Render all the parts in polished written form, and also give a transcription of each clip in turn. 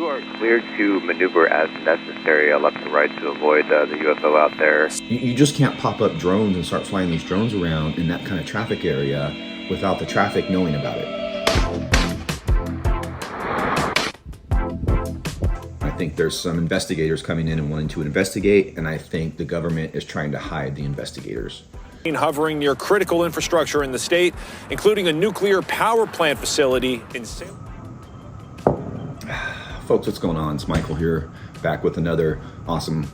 You are cleared to maneuver as necessary, left to right to avoid the UFO out there. You just can't pop up drones and start flying these drones around in that kind of traffic area without the traffic knowing about it. I think there's some investigators coming in and wanting to investigate, and I think the government is trying to hide the investigators. Hovering near critical infrastructure in the state, including a nuclear power plant facility in Folks, what's going on? It's Michael here, back with another awesome,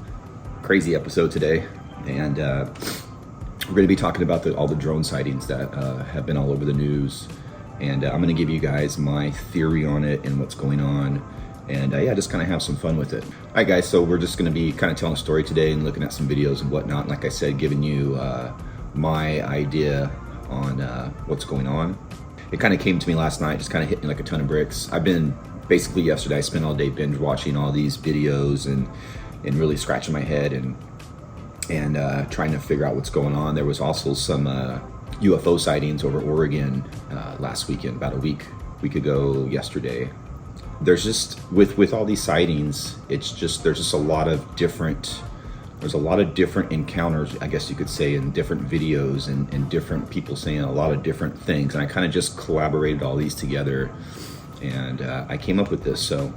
crazy episode today. And we're going to be talking about all the drone sightings that have been all over the news. And I'm going to give you guys my theory on it and what's going on. And yeah, just kind of have some fun with it. All right, guys, so we're just going to be kind of telling a story today and looking at some videos and whatnot. Like I said, giving you my idea on what's going on. It kind of came to me last night, just kind of hit me like a ton of bricks. Basically yesterday, I spent all day binge watching all these videos and really scratching my head and trying to figure out what's going on. There was also some UFO sightings over Oregon last weekend, about a week ago yesterday. There's just, with all these sightings, there's just a lot of different encounters, I guess you could say, in different videos and different people saying a lot of different things. And I kind of just collaborated all these together. And I came up with this. So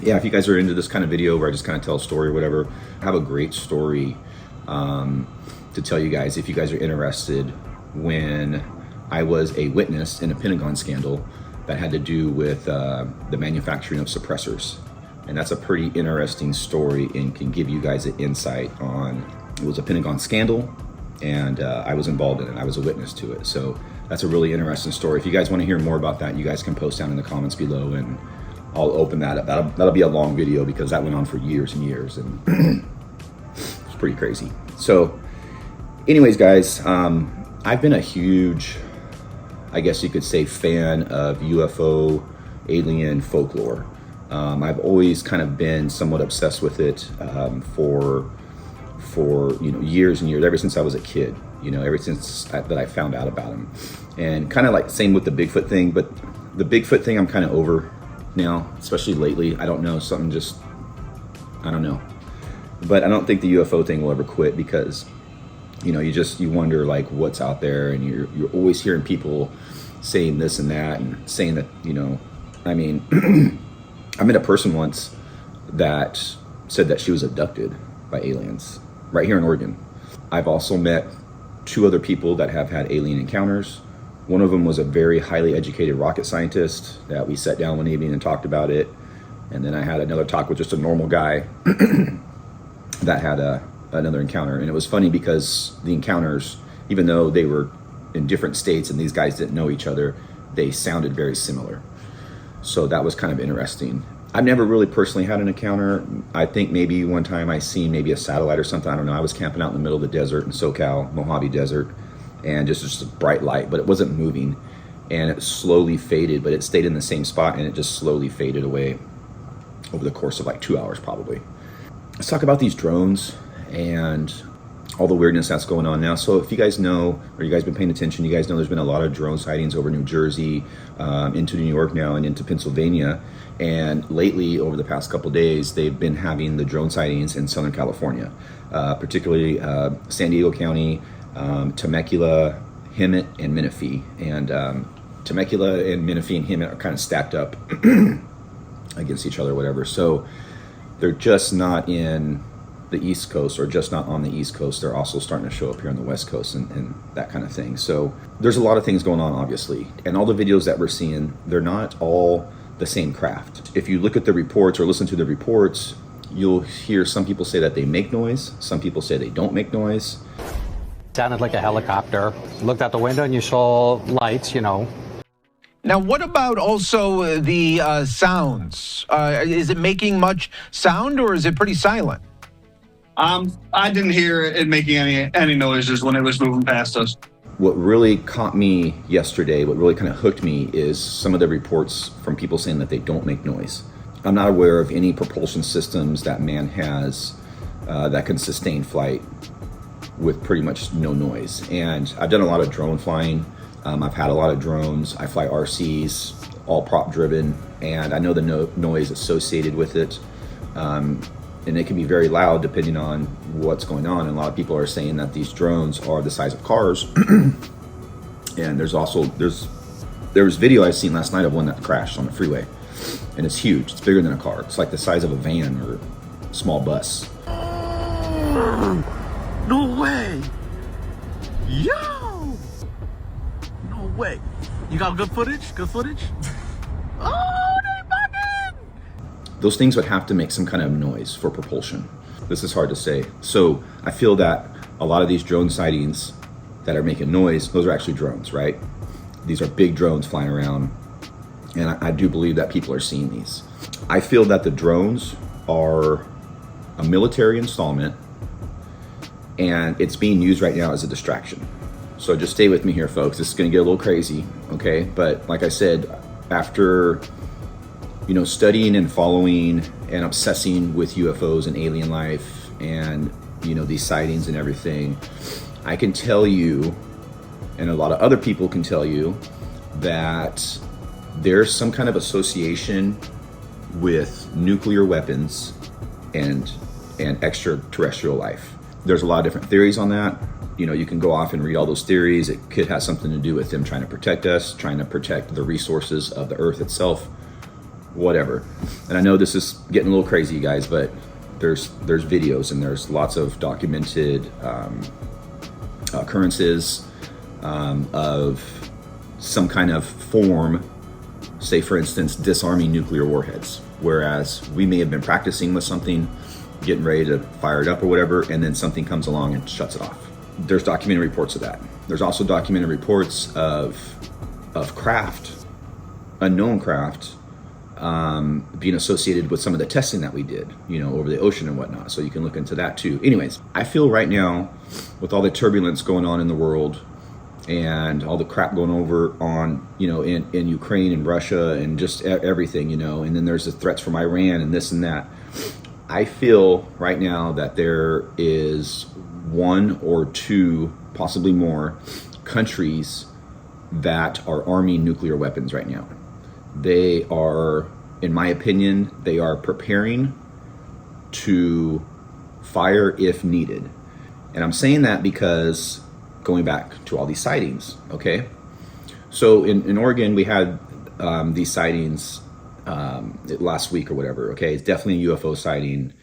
yeah, if you guys are into this kind of video where I just kind of tell a story or whatever, I have a great story to tell you guys if you guys are interested. When I was a witness in a Pentagon scandal that had to do with the manufacturing of suppressors. And that's a pretty interesting story and can give you guys an insight on, it was a Pentagon scandal and I was involved in it. I was a witness to it. So that's a really interesting story. If you guys want to hear more about that, you guys can post down in the comments below and I'll open that up. That'll be a long video because that went on for years and years and it's pretty crazy. So anyways, guys, I've been a huge, I guess you could say, fan of UFO alien folklore. I've always kind of been somewhat obsessed with it for years and years, ever since I was a kid, ever since that I found out about them. And kind of like same with the Bigfoot thing, but the Bigfoot thing I'm kind of over now, especially lately. I don't know, I don't know. But I don't think the UFO thing will ever quit because, you wonder like what's out there, and you're always hearing people saying this and that and saying that, I mean, I met a person once that said that she was abducted by aliens right here in Oregon. I've also met two other people that have had alien encounters. One of them was a very highly educated rocket scientist that we sat down one evening and talked about it. And then I had another talk with just a normal guy that had another encounter. And it was funny because the encounters, even though they were in different states and these guys didn't know each other, they sounded very similar. So that was kind of interesting. I've never really personally had an encounter. I think maybe one time I seen maybe a satellite or something. I don't know. I was camping out in the middle of the desert in SoCal, Mojave Desert, and just a bright light, but it wasn't moving. And it slowly faded, but it stayed in the same spot and it just slowly faded away over the course of like 2 hours probably. Let's talk about these drones and all the weirdness that's going on now. So if you guys know, or you guys been paying attention, you guys know there's been a lot of drone sightings over New Jersey, into New York now, and into Pennsylvania. And lately, over the past couple of days, they've been having the drone sightings in Southern California, particularly San Diego County, Temecula, Hemet, and Menifee. And Temecula and Menifee and Hemet are kind of stacked up against each other, whatever. So they're just not in the East Coast, or just not on the East Coast. They're also starting to show up here on the West Coast and that kind of thing. So there's a lot of things going on, obviously. And all the videos that we're seeing, they're not all the same craft. If you look at the reports or listen to the reports, you'll hear some people say that they make noise. Some people say they don't make noise. Sounded like a helicopter. Looked out the window and you saw lights, Now, what about also the sounds? Is it making much sound or is it pretty silent? I didn't hear it making any noises when it was moving past us. What really caught me yesterday, what really kind of hooked me, is some of the reports from people saying that they don't make noise. I'm not aware of any propulsion systems that man has that can sustain flight with pretty much no noise. And I've done a lot of drone flying. I've had a lot of drones. I fly RCs. all prop driven, and I know the noise associated with it, and it can be very loud depending on what's going on. And a lot of people are saying that these drones are the size of cars. And there was video I seen last night of one that crashed on the freeway, and it's huge. It's bigger than a car. It's like the size of a van or a small bus. No way! Yo! No way! You got good footage? Good footage? Oh, they bugging! Those things would have to make some kind of noise for propulsion. This is hard to say. So I feel that a lot of these drone sightings that are making noise, those are actually drones, right? These are big drones flying around, and I do believe that people are seeing these. I feel that the drones are a military installment, and it's being used right now as a distraction. So just stay with me here, folks. This is going to get a little crazy, okay? But like I said, after studying and following and obsessing with UFOs and alien life and these sightings and everything, I can tell you, and a lot of other people can tell you, that there's some kind of association with nuclear weapons and extraterrestrial life. There's a lot of different theories on that. You can go off and read all those theories. It could have something to do with them trying to protect us, trying to protect the resources of the earth itself, whatever. And I know this is getting a little crazy, you guys, but there's videos and there's lots of documented occurrences of some kind of form, say for instance, disarming nuclear warheads, whereas we may have been practicing with something, getting ready to fire it up or whatever, and then something comes along and shuts it off. There's documented reports of that. There's also documented reports of craft, unknown craft, being associated with some of the testing that we did, over the ocean and whatnot. So you can look into that too. Anyways, I feel right now, with all the turbulence going on in the world and all the crap going over on, in Ukraine and Russia and just everything, and then there's the threats from Iran and this and that. I feel right now that there is one or two, possibly more, countries that are arming nuclear weapons right now. They are, in my opinion, they are preparing to fire if needed. And I'm saying that because going back to all these sightings, okay? So in Oregon, we had these sightings last week or whatever, okay? It's definitely a UFO sighting.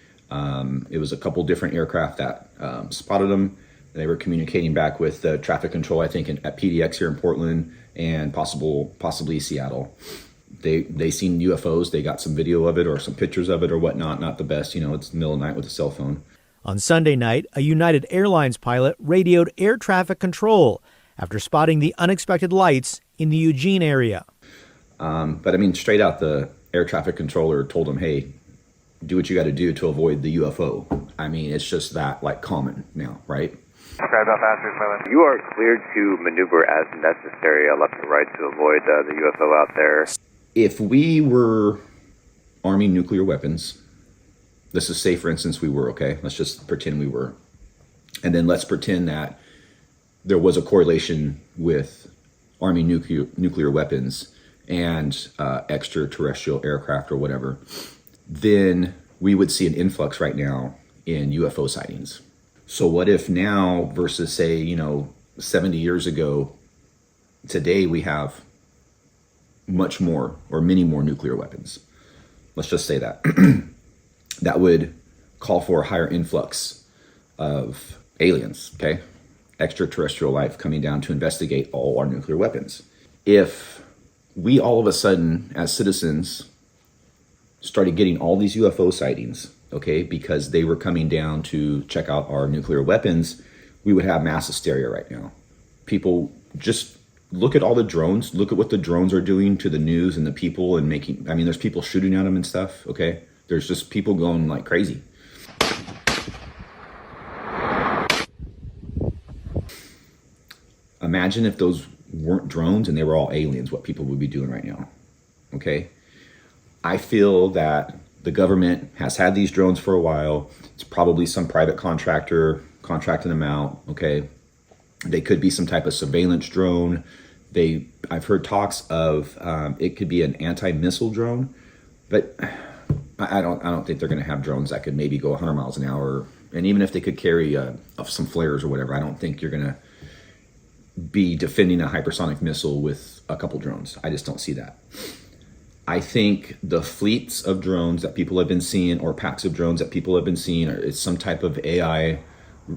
It was a couple different aircraft that spotted them. They were communicating back with the traffic control, I think, at PDX here in Portland and possibly Seattle. They seen UFOs. They got some video of it or some pictures of it or whatnot. Not the best, it's the middle of the night with a cell phone. On Sunday night, a United Airlines pilot radioed air traffic control after spotting the unexpected lights in the Eugene area. But I mean, straight out, the air traffic controller told him, hey, do what you got to do to avoid the UFO. I mean, it's just that common now, right? You are cleared to maneuver as necessary, left and right, to avoid the UFO out there. If we were arming nuclear weapons, let's just say, for instance, we were, okay? Let's just pretend we were. And then let's pretend that there was a correlation with arming nuclear weapons and extraterrestrial aircraft or whatever. Then we would see an influx right now in UFO sightings. So what if now versus say, 70 years ago, today we have much more or many more nuclear weapons. Let's just say that. That would call for a higher influx of aliens, okay? Extraterrestrial life coming down to investigate all our nuclear weapons. If we all of a sudden, as citizens, started getting all these UFO sightings, okay, because they were coming down to check out our nuclear weapons, we would have mass hysteria right now. People just look at all the drones, look at what the drones are doing to the news and the people and there's people shooting at them and stuff, okay? There's just people going like crazy. Imagine if those weren't drones and they were all aliens, what people would be doing right now, okay? I feel that the government has had these drones for a while. It's probably some private contractor contracting them out, okay? They could be some type of surveillance drone. I've heard talks of it could be an anti-missile drone, but I don't think they're going to have drones that could maybe go 100 miles an hour. And even if they could carry some flares or whatever, I don't think you're going to be defending a hypersonic missile with a couple drones. I just don't see that. I think the fleets of drones that people have been seeing, or packs of drones that people have been seeing, is some type of AI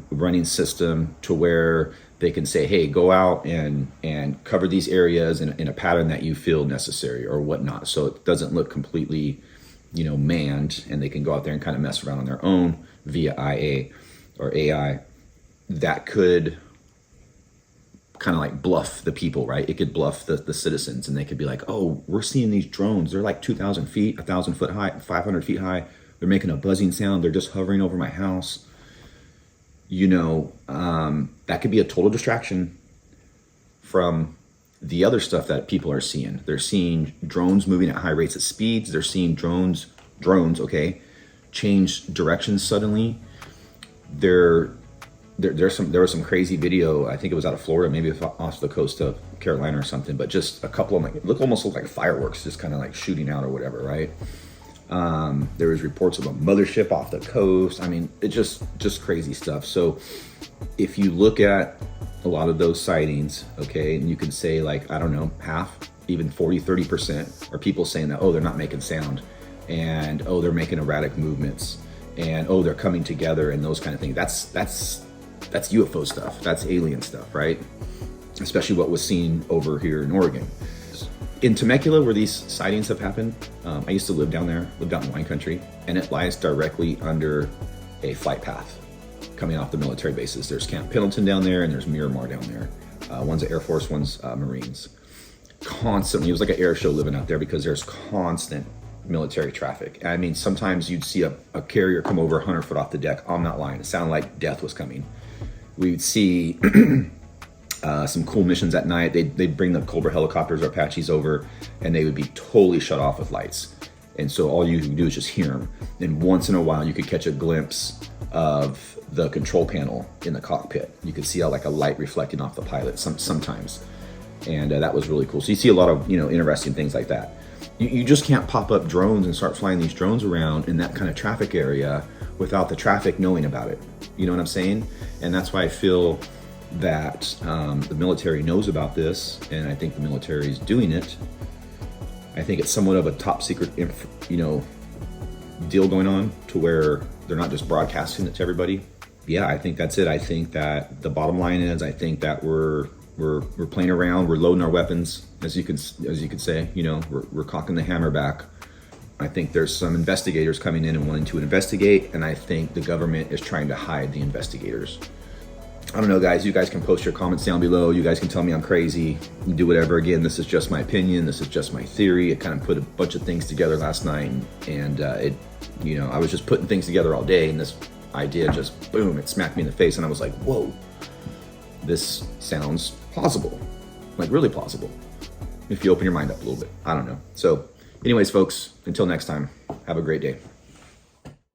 running system to where they can say, hey, go out and cover these areas in a pattern that you feel necessary or whatnot. So it doesn't look completely, manned, and they can go out there and kind of mess around on their own via IA or AI. That could kind of like bluff the people, right? It could bluff the citizens, and they could be like, oh, we're seeing these drones. They're like 2,000 feet, 1,000 foot high, 500 feet high. They're making a buzzing sound. They're just hovering over my house. That could be a total distraction from the other stuff that people are seeing. They're seeing drones moving at high rates of speeds. They're seeing drones, okay, change directions suddenly. There was some crazy video. I think it was out of Florida, maybe off the coast of Carolina or something, but just a couple of them, almost look like fireworks, just kind of like shooting out or whatever, right? There was reports of a mothership off the coast. I mean, it just crazy stuff. So if you look at a lot of those sightings, okay, and you can say like, I don't know, half, even 40, 30% are people saying that, oh, they're not making sound, and oh, they're making erratic movements, and oh, they're coming together, and those kind of things. That's UFO stuff. That's alien stuff, right? Especially what was seen over here in Oregon. In Temecula, where these sightings have happened, I used to live down there, lived out in wine country, and it lies directly under a flight path coming off the military bases. There's Camp Pendleton down there, and there's Miramar down there. One's Air Force, one's Marines. Constantly, it was like an air show living out there because there's constant military traffic. I mean, sometimes you'd see a carrier come over 100 foot off the deck. I'm not lying. It sounded like death was coming. We'd see some cool missions at night. They'd bring the Cobra helicopters or Apaches over, and they would be totally shut off with lights. And so all you can do is just hear them. And once in a while, you could catch a glimpse of the control panel in the cockpit. You could see how like a light reflecting off the pilot sometimes. And that was really cool. So you see a lot of, interesting things like that. You just can't pop up drones and start flying these drones around in that kind of traffic area without the traffic knowing about it. You know what I'm saying? And that's why I feel that the military knows about this, and I think the military is doing it. I think it's somewhat of a top secret, deal going on to where they're not just broadcasting it to everybody. Yeah, I think that's it. I think that the bottom line is, I think that we're playing around, we're loading our weapons, as you could say, we're cocking the hammer back. I think there's some investigators coming in and wanting to investigate, and I think the government is trying to hide the investigators. I don't know, guys. You guys can post your comments down below. You guys can tell me I'm crazy. You can do whatever. Again, this is just my opinion. This is just my theory. I kind of put a bunch of things together last night, and I was just putting things together all day, and this idea just, boom, it smacked me in the face, and I was like, whoa, this sounds plausible, like really plausible, if you open your mind up a little bit. I don't know. So anyways, folks, until next time, have a great day.